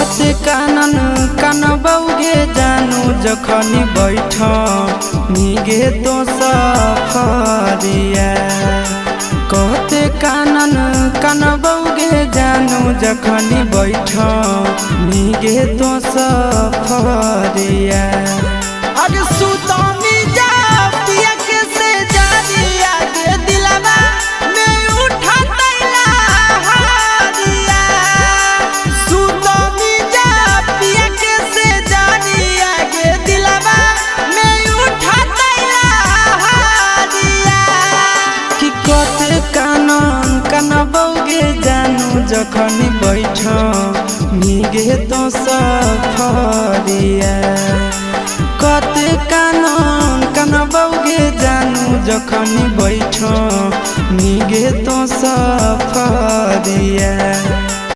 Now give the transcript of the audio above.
कहते कानन कानबौगे जानू जखनी बैठ निगे तो सफरिया। कहते कानन कानबौगे जानू जखनी बैठ निगे तो सफरिया। अरे सुतमी जा पिया के से जारिया के दिलवा में उठा तैला हारिया। सुतमी जा पिया के से जारिया के दिलवा में उठा तैला हारिया। कि कहते कानन कानबौगे जानू जखनी बैठ निगे तो सफरिया। कहते कानन कानबौगे जानू जखनी बैठ निगे तो सफरिया।